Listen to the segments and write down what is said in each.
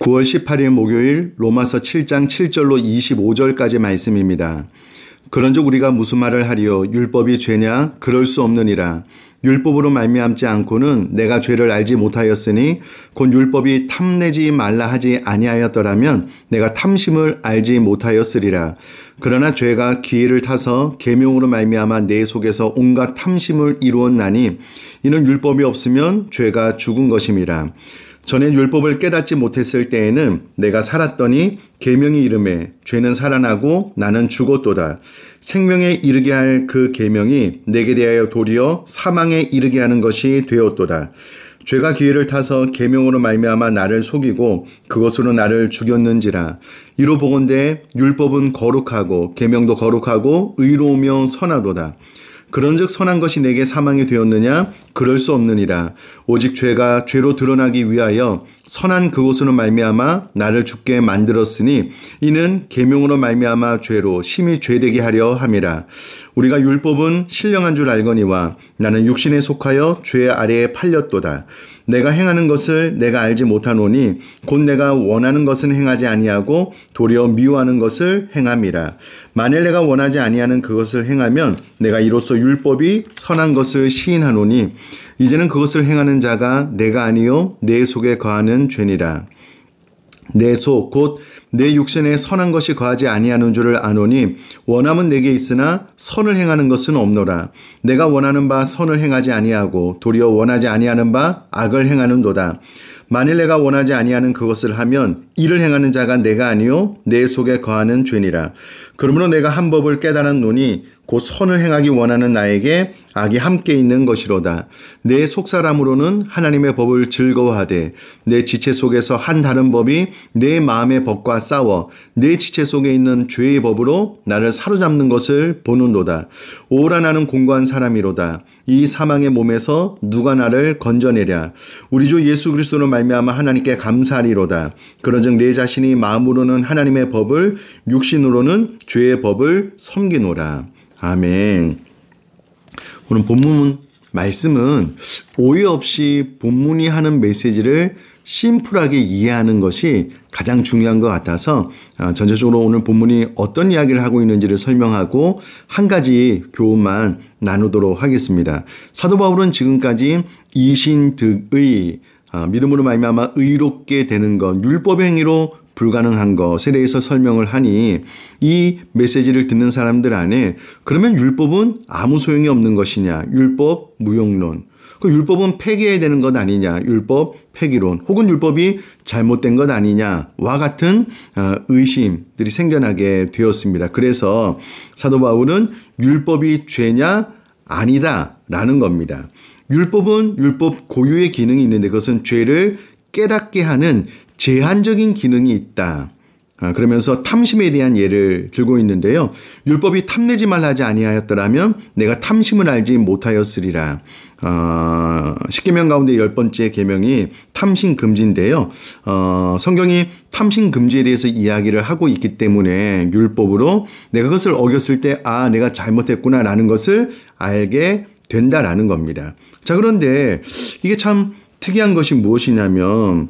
9월 18일 목요일 로마서 7장 7절로 25절까지 말씀입니다. 그런즉 우리가 무슨 말을 하리요? 율법이 죄냐? 그럴 수 없느니라. 율법으로 말미암지 않고는 내가 죄를 알지 못하였으니 곧 율법이 탐내지 말라 하지 아니하였더라면 내가 탐심을 알지 못하였으리라. 그러나 죄가 기회를 타서 계명으로 말미암아 내 속에서 온갖 탐심을 이루었나니 이는 율법이 없으면 죄가 죽은 것임이라. 전에 율법을 깨닫지 못했을 때에는 내가 살았더니 계명이 이르매 죄는 살아나고 나는 죽었도다. 생명에 이르게 할 그 계명이 내게 대하여 도리어 사망에 이르게 하는 것이 되었도다. 죄가 기회를 타서 계명으로 말미암아 나를 속이고 그것으로 나를 죽였는지라. 이로 보건대 율법은 거룩하고 계명도 거룩하고 의로우며 선하도다. 그런즉 선한 것이 내게 사망이 되었느냐? 그럴 수 없느니라. 오직 죄가 죄로 드러나기 위하여 선한 그것으로 말미암아 나를 죽게 만들었으니 이는 계명으로 말미암아 죄로 심히 죄되게 하려 함이라. 우리가 율법은 신령한 줄 알거니와 나는 육신에 속하여 죄 아래에 팔렸도다. 내가 행하는 것을 내가 알지 못하노니 곧 내가 원하는 것은 행하지 아니하고 도리어 미워하는 것을 행함이라. 만일 내가 원하지 아니하는 그것을 행하면 내가 이로써 율법이 선한 것을 시인하노니 이제는 그것을 행하는 자가 내가 아니요 내 속에 거하는 죄니라. 내 속 곧 내 육신에 선한 것이 거하지 아니하는 줄을 아노니 원함은 내게 있으나 선을 행하는 것은 없노라. 내가 원하는 바 선을 행하지 아니하고 도리어 원하지 아니하는 바 악을 행하는도다. 만일 내가 원하지 아니하는 그것을 하면 이를 행하는 자가 내가 아니요 내 속에 거하는 죄니라. 그러므로 내가 한 법을 깨달았노니 곧 선을 행하기 원하는 나에게 악이 함께 있는 것이로다. 내 속사람으로는 하나님의 법을 즐거워하되 내 지체 속에서 한 다른 법이 내 마음의 법과 싸워 내 지체 속에 있는 죄의 법으로 나를 사로잡는 것을 보는도다. 오라 나는 공고한 사람이로다. 이 사망의 몸에서 누가 나를 건져내랴. 우리 주 예수 그리스도로 말미암아 하나님께 감사하리로다. 그러즉 내 자신이 마음으로는 하나님의 법을 육신으로는 죄의 법을 섬기노라. 아멘. 오늘 본문 말씀은 오해 없이 본문이 하는 메시지를 심플하게 이해하는 것이 가장 중요한 것 같아서 전체적으로 오늘 본문이 어떤 이야기를 하고 있는지를 설명하고 한 가지 교훈만 나누도록 하겠습니다. 사도 바울은 지금까지 이신득의 믿음으로 말미암아 의롭게 되는 것, 율법의 행위로 불가능한 것에 대해서 설명을 하니 이 메시지를 듣는 사람들 안에 그러면 율법은 아무 소용이 없는 것이냐, 율법 무용론, 그 율법은 폐기해야 되는 것 아니냐, 율법 폐기론, 혹은 율법이 잘못된 것 아니냐와 같은 의심들이 생겨나게 되었습니다. 그래서 사도 바울은 율법이 죄냐 아니다라는 겁니다. 율법은 율법 고유의 기능이 있는데 그것은 죄를 깨닫게 하는 제한적인 기능이 있다. 그러면서 탐심에 대한 예를 들고 있는데요. 율법이 탐내지 말라 하지 아니하였더라면 내가 탐심을 알지 못하였으리라. 십계명 가운데 10번째 계명이 탐심 금지인데요. 성경이 탐심 금지에 대해서 이야기를 하고 있기 때문에 율법으로 내가 그것을 어겼을 때 내가 잘못했구나라는 것을 알게 된다라는 겁니다. 자, 그런데 이게 참 특이한 것이 무엇이냐면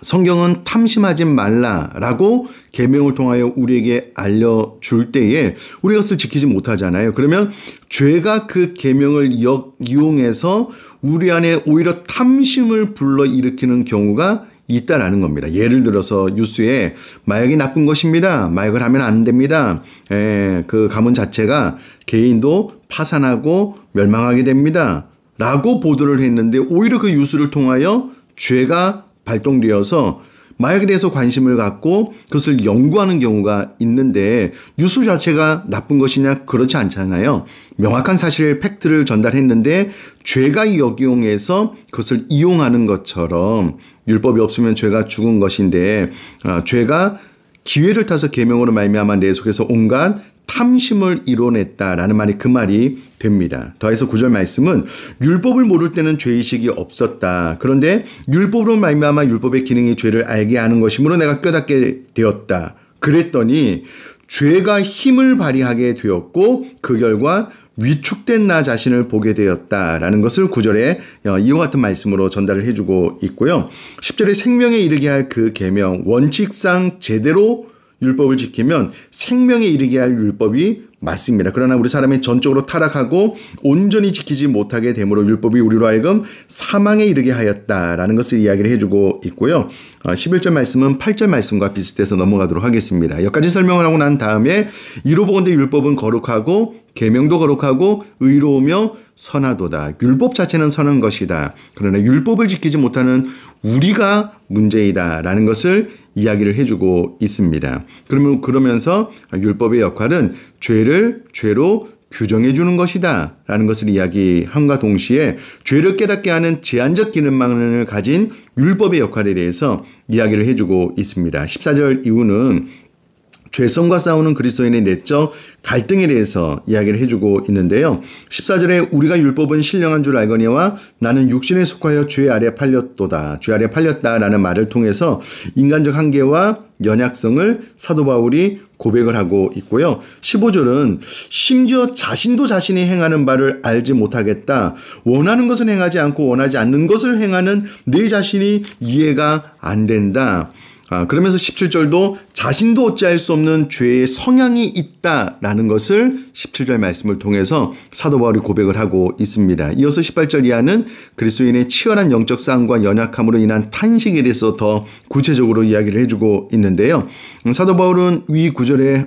성경은 탐심하지 말라라고 계명을 통하여 우리에게 알려줄 때에 우리가 그것을 지키지 못하잖아요. 그러면 죄가 그 계명을 이용해서 우리 안에 오히려 탐심을 불러일으키는 경우가 있다라는 겁니다. 예를 들어서 뉴스에 마약이 나쁜 것입니다. 마약을 하면 안 됩니다. 그 가문 자체가 개인도 파산하고 멸망하게 됩니다. 라고 보도를 했는데 오히려 그 뉴스를 통하여 죄가 발동되어서 마약에 대해서 관심을 갖고 그것을 연구하는 경우가 있는데 뉴스 자체가 나쁜 것이냐? 그렇지 않잖아요. 명확한 사실 팩트를 전달했는데 죄가 역이용해서 그것을 이용하는 것처럼 율법이 없으면 죄가 죽은 것인데 죄가 기회를 타서 계명으로 말미암아 내 속에서 온갖 탐심을 이뤄냈다라는 말이 그 말이 됩니다. 더해서 9절 말씀은 율법을 모를 때는 죄의식이 없었다. 그런데 율법으로 말미암아 율법의 기능이 죄를 알게 하는 것이므로 내가 깨닫게 되었다. 그랬더니 죄가 힘을 발휘하게 되었고 그 결과 위축된 나 자신을 보게 되었다라는 것을 9절에 이와 같은 말씀으로 전달을 해주고 있고요. 10절에 생명에 이르게 할 그 계명, 원칙상 제대로 율법을 지키면 생명에 이르게 할 율법이 맞습니다. 그러나 우리 사람이 전적으로 타락하고 온전히 지키지 못하게 되므로 율법이 우리로 하여금 사망에 이르게 하였다라는 것을 이야기를 해주고 있고요. 11절 말씀은 8절 말씀과 비슷해서 넘어가도록 하겠습니다. 여기까지 설명을 하고 난 다음에 이로 보건대 율법은 거룩하고 계명도 거룩하고 의로우며 선하도다. 율법 자체는 선한 것이다. 그러나 율법을 지키지 못하는 우리가 문제이다 라는 것을 이야기를 해주고 있습니다. 그러면서 율법의 역할은 죄를 죄로 규정해 주는 것이다 라는 것을 이야기함과 동시에 죄를 깨닫게 하는 제한적 기능만을 가진 율법의 역할에 대해서 이야기를 해주고 있습니다. 14절 이후는 죄성과 싸우는 그리스도인의 내적 갈등에 대해서 이야기를 해주고 있는데요. 14절에 우리가 율법은 신령한 줄 알거니와 나는 육신에 속하여 죄 아래 팔렸도다. 죄 아래 팔렸다라는 말을 통해서 인간적 한계와 연약성을 사도 바울이 고백을 하고 있고요. 15절은 심지어 자신도 자신이 행하는 바를 알지 못하겠다. 원하는 것은 행하지 않고 원하지 않는 것을 행하는 내 자신이 이해가 안 된다. 그러면서 17절도 자신도 어찌할 수 없는 죄의 성향이 있다라는 것을 17절 말씀을 통해서 사도 바울이 고백을 하고 있습니다. 이어서 18절 이하는 그리스도인의 치열한 영적 싸움과 연약함으로 인한 탄식에 대해서 더 구체적으로 이야기를 해주고 있는데요. 사도 바울은 위 구절의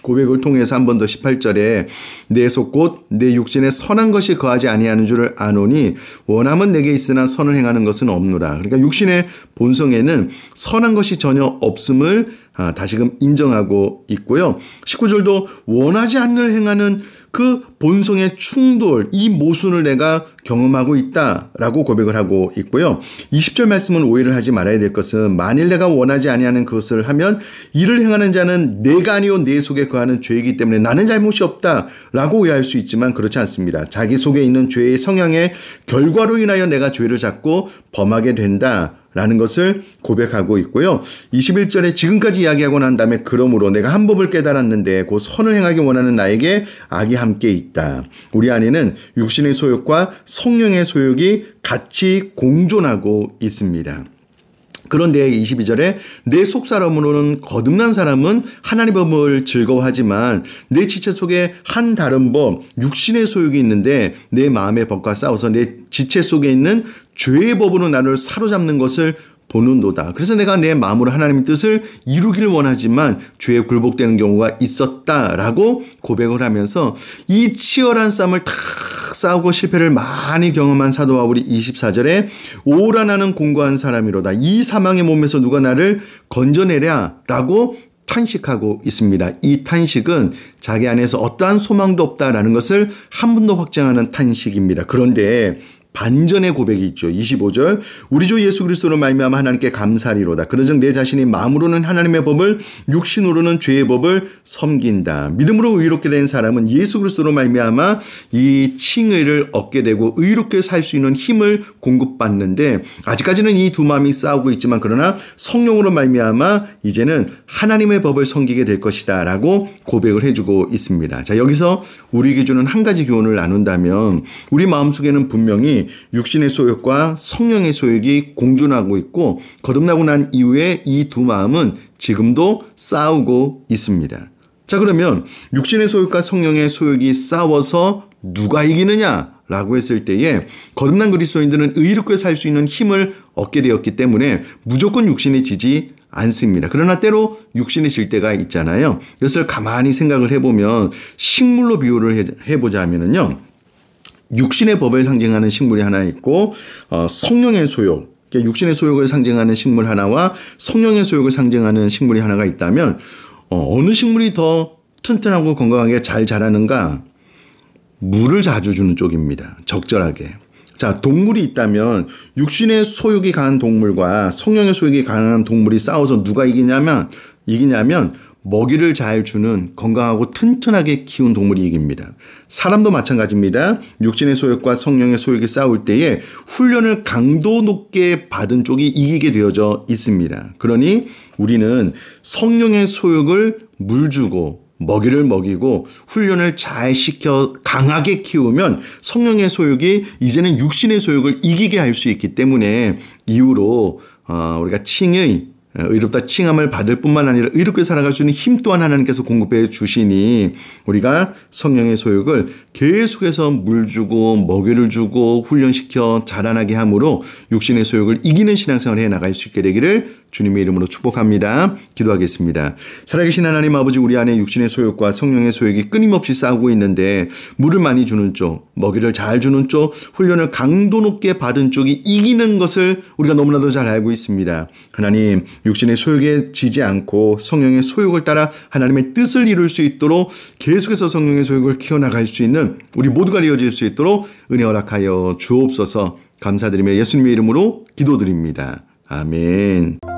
고백을 통해서 한 번 더 18절에 내 속 곧 내 육신에 선한 것이 거하지 아니하는 줄을 아노니 원함은 내게 있으나 선을 행하는 것은 없노라. 그러니까 육신의 본성에는 선한 것이 전혀 없음을 다시금 인정하고 있고요. 19절도 원하지 않는 행하는 그 본성의 충돌, 이 모순을 내가 경험하고 있다라고 고백을 하고 있고요. 20절 말씀은 오해를 하지 말아야 될 것은 만일 내가 원하지 아니하는 것을 하면 이를 행하는 자는 내가 아니요 내 속에 거하는 죄이기 때문에 나는 잘못이 없다라고 오해할 수 있지만 그렇지 않습니다. 자기 속에 있는 죄의 성향의 결과로 인하여 내가 죄를 잡고 범하게 된다. 라는 것을 고백하고 있고요. 21절에 지금까지 이야기하고 난 다음에 그러므로 내가 한 법을 깨달았는데 곧 선을 행하기 원하는 나에게 악이 함께 있다. 우리 안에는 육신의 소욕과 성령의 소욕이 같이 공존하고 있습니다. 그런데 22절에 내 속사람으로는 거듭난 사람은 하나님의 법을 즐거워하지만 내 지체 속에 한 다른 법, 육신의 소욕이 있는데 내 마음의 법과 싸워서 내 지체 속에 있는 죄의 법으로 나를 사로잡는 것을 보는도다. 그래서 내가 내 마음으로 하나님의 뜻을 이루기를 원하지만 죄에 굴복되는 경우가 있었다라고 고백을 하면서 이 치열한 싸움을 다 싸우고 실패를 많이 경험한 사도 바울이 24절에 오라 나는 공고한 사람이로다. 이 사망의 몸에서 누가 나를 건져내랴 라고 탄식하고 있습니다. 이 탄식은 자기 안에서 어떠한 소망도 없다라는 것을 한 번 더 확증하는 탄식입니다. 그런데 반전의 고백이 있죠. 25절 우리 주 예수 그리스도로 말미암아 하나님께 감사리로다. 그러즉 내 자신이 마음으로는 하나님의 법을 육신으로는 죄의 법을 섬긴다. 믿음으로 의롭게 된 사람은 예수 그리스도로 말미암아 이 칭의를 얻게 되고 의롭게 살 수 있는 힘을 공급받는데 아직까지는 이 두 마음이 싸우고 있지만 그러나 성령으로 말미암아 이제는 하나님의 법을 섬기게 될 것이다 라고 고백을 해주고 있습니다. 자, 여기서 우리에게 주는 한 가지 교훈을 나눈다면 우리 마음속에는 분명히 육신의 소욕과 성령의 소욕이 공존하고 있고 거듭나고 난 이후에 이 두 마음은 지금도 싸우고 있습니다. 자, 그러면 육신의 소욕과 성령의 소욕이 싸워서 누가 이기느냐? 라고 했을 때에 거듭난 그리스도인들은 의롭게 살 수 있는 힘을 얻게 되었기 때문에 무조건 육신이 지지 않습니다. 그러나 때로 육신이 질 때가 있잖아요. 이것을 가만히 생각을 해보면 식물로 비유를 해보자면요. 육신의 법을 상징하는 식물이 하나 있고 성령의 소욕, 육신의 소욕을 상징하는 식물 하나와 성령의 소욕을 상징하는 식물이 하나가 있다면 어느 식물이 더 튼튼하고 건강하게 잘 자라는가? 물을 자주 주는 쪽입니다. 적절하게. 자, 동물이 있다면 육신의 소욕이 강한 동물과 성령의 소욕이 강한 동물이 싸워서 누가 이기냐면 먹이를 잘 주는 건강하고 튼튼하게 키운 동물이 이깁니다. 사람도 마찬가지입니다. 육신의 소욕과 성령의 소욕이 싸울 때에 훈련을 강도 높게 받은 쪽이 이기게 되어져 있습니다. 그러니 우리는 성령의 소욕을 물 주고 먹이를 먹이고 훈련을 잘 시켜 강하게 키우면 성령의 소욕이 이제는 육신의 소욕을 이기게 할 수 있기 때문에 이후로 우리가 칭의 의롭다 칭함을 받을 뿐만 아니라 의롭게 살아갈 수 있는 힘 또한 하나님께서 공급해 주시니 우리가 성령의 소욕을 계속해서 물 주고 먹이를 주고 훈련시켜 자라나게 함으로 육신의 소욕을 이기는 신앙생활을 해 나갈 수 있게 되기를 주님의 이름으로 축복합니다. 기도하겠습니다. 살아계신 하나님 아버지, 우리 안에 육신의 소욕과 성령의 소욕이 끊임없이 싸우고 있는데 물을 많이 주는 쪽, 먹이를 잘 주는 쪽, 훈련을 강도 높게 받은 쪽이 이기는 것을 우리가 너무나도 잘 알고 있습니다. 하나님, 육신의 소욕에 지지 않고 성령의 소욕을 따라 하나님의 뜻을 이룰 수 있도록 계속해서 성령의 소욕을 키워나갈 수 있는 우리 모두가 되어질 수 있도록 은혜 허락하여 주옵소서. 감사드리며 예수님의 이름으로 기도드립니다. 아멘.